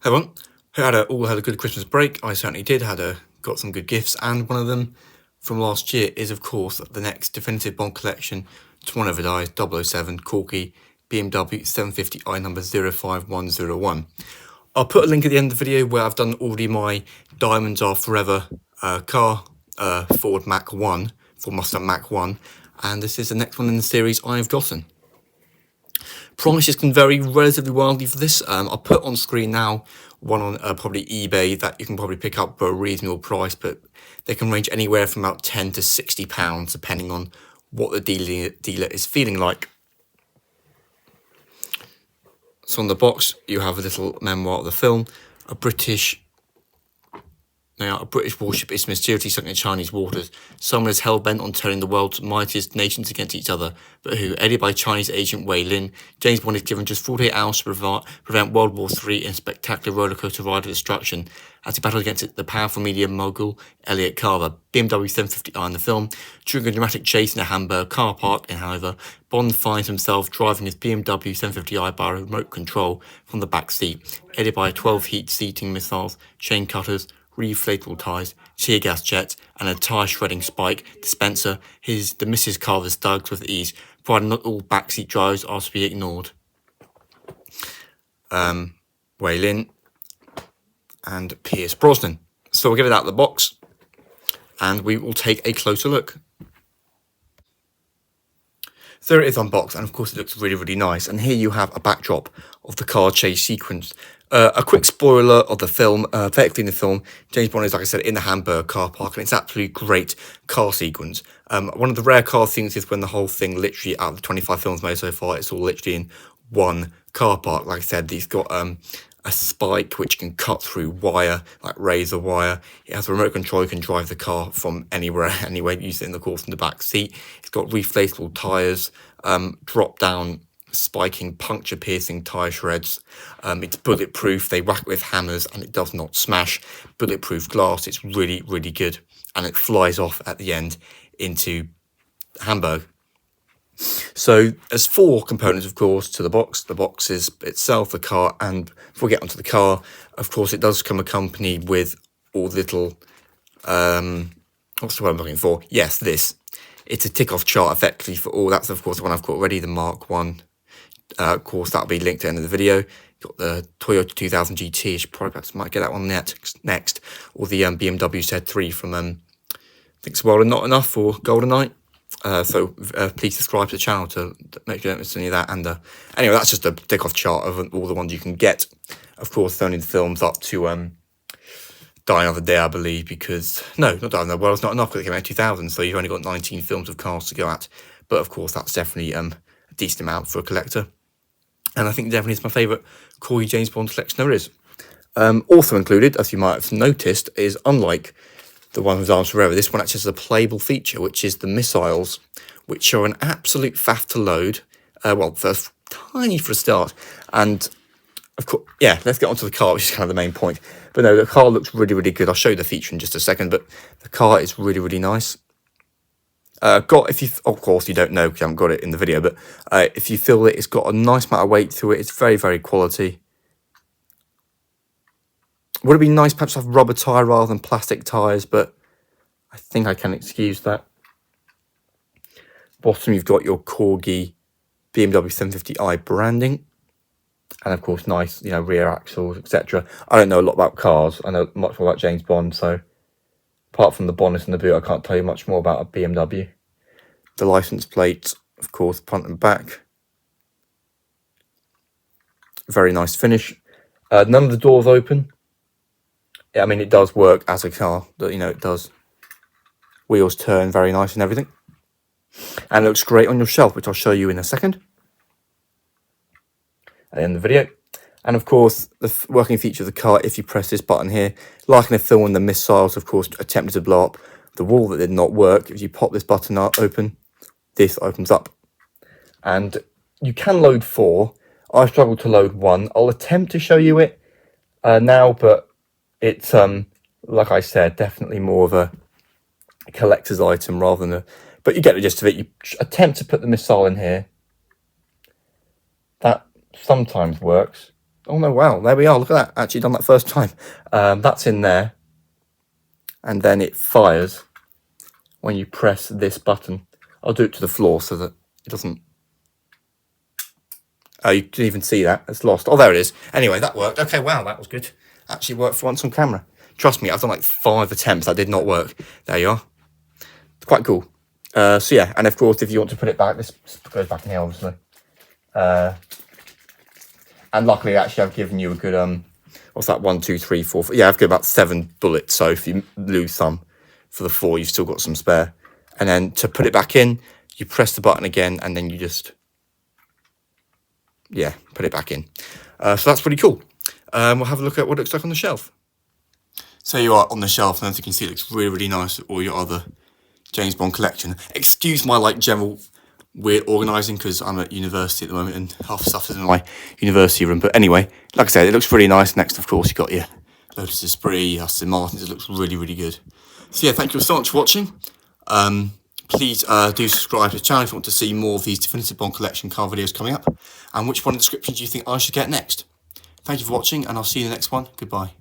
Hey everyone, hope you all had a good Christmas break. I certainly did. Got some good gifts, and one of them from last year is, of course, the next definitive Bond collection. Tomorrow Never Dies 007 Corgi BMW 750i number 05101. I'll put a link at the end of the video where I've done already my Diamonds Are Forever car, Ford Mach 1, Ford Mustang Mach 1, and this is the next one in the series I've gotten. Prices can vary relatively wildly for this. I'll put on screen now one on probably eBay that you can probably pick up for a reasonable price, but they can range anywhere from about £10 to £60 depending on what the dealer is feeling like. So on the box you have a little memoir of the film. A British warship is mysteriously sunk in Chinese waters. Someone is hell-bent on turning the world's mightiest nations against each other. But who? Aided by Chinese agent Wei Lin, James Bond is given just 48 hours to prevent World War III in a spectacular rollercoaster ride of destruction. As he battles against the powerful media mogul Elliot Carver, BMW 750i in the film, during a dramatic chase in a Hamburg car park in Hanover, Bond finds himself driving his BMW 750i by remote control from the back seat, aided by 12 heat-seeking missiles, chain cutters, reflatable tyres, tear gas jets, and a tyre shredding spike dispenser. The Mrs. Carver's thugs with ease, providing not all backseat drivers are to be ignored. Wei Lin and Pierce Brosnan. So we'll get it out of the box and we will take a closer look. So it is unboxed, and of course it looks really, really nice. And here you have a backdrop of the car chase sequence. A quick spoiler of the film. Effectively in the film, James Bond is, like I said, in the Hamburg car park, and it's absolutely great car sequence. One of the rare car things is when the whole thing, literally out of the 25 films made so far, it's all literally in one car park. Like I said, he's got a spike which can cut through wire, like razor wire. It has a remote control, you can drive the car from anywhere, use it in the course in the back seat. It's got reflatable tyres, drop down spiking, puncture piercing tyre shreds. It's bulletproof, they whack it with hammers and it does not smash. Bulletproof glass, it's really, really good. And it flies off at the end into Hamburg. So there's four components, of course, to the box. The box is itself, the car, and before we get onto the car, of course, it does come accompanied with all the little, what's the word I'm looking for? Yes, this. It's a tick-off chart, effectively, for all. That's, of course, the one I've got already, the Mark 1. Of course, that'll be linked at the end of the video. Got the Toyota 2000 GT, which probably perhaps might get that one next. Or the BMW Z3 from, I think it's Well and Not Enough for GoldenEye. So please subscribe to the channel to make sure you don't miss any of that. And anyway, that's just a tick-off chart of all the ones you can get. Of course, only the films up to Die Another Day, I believe, because... No, not Die Another Day. Well, it's not enough because it came out in 2000, so you've only got 19 films of cars to go at. But, of course, that's definitely a decent amount for a collector. And I think definitely it's my favourite Corgi James Bond collection there is. Also included, as you might have noticed, is unlike the one with Arms Forever, this one actually has a playable feature, which is the missiles, which are an absolute faff to load. Well, first, tiny for a start. And, of course, yeah, let's get onto the car, which is kind of the main point. But no, the car looks really, really good. I'll show you the feature in just a second, but the car is really, really nice. Of course, you don't know because I haven't got it in the video, but if you feel it, it's got a nice amount of weight to it. It's very, very quality. Would it be nice perhaps to have rubber tyre rather than plastic tyres, but I think I can excuse that. Bottom, you've got your Corgi BMW 750i branding. And of course, nice, rear axles, etc. I don't know a lot about cars. I know much more about James Bond, so apart from the bonnet and the boot, I can't tell you much more about a BMW. The license plate, of course, front and back. Very nice finish. None of the doors open. Yeah, I mean, it does work as a car, but it does. Wheels turn very nice and everything. And it looks great on your shelf, which I'll show you in a second. At the end of the video. And of course, the working feature of the car, if you press this button here, like in the film when the missiles, of course, attempted to blow up the wall that did not work, if you pop this button open, this opens up. And you can load 4. I struggled to load 1. I'll attempt to show you it now, but it's, like I said, definitely more of a collector's item rather than but you get the gist of it. You attempt to put the missile in here. That sometimes works. Oh no, wow, there we are. Look at that. Actually done that first time. That's in there. And then it fires when you press this button. I'll do it to the floor so that it doesn't... Oh, you can even see that. It's lost. Oh, there it is. Anyway, that worked. Okay, wow, that was good. Actually worked for once on camera. Trust me, I've done like 5 attempts. That did not work. There you are. It's quite cool. So yeah, and of course, if you want to put it back, this goes back in here, obviously. And luckily, actually, I've given you a good, what's that, 1, 2, 3, 4, 5. Yeah, I've got about 7 bullets. So if you lose some for the 4, you've still got some spare. And then to put it back in, you press the button again, and then you just, yeah, put it back in. So that's pretty cool. We'll have a look at what it looks like on the shelf. So you are on the shelf, and as you can see, it looks really, really nice with all your other James Bond collection. Excuse my like general weird organising because I'm at university at the moment and half stuff is in my university room. But anyway, like I said, it looks really nice. Next, of course, you got your Lotus Esprit, Aston Martins. It looks really, really good. So yeah, thank you so much for watching. Please do subscribe to the channel if you want to see more of these definitive Bond collection car videos coming up. And which one in the description do you think I should get next? Thank you for watching, and I'll see you in the next one. Goodbye.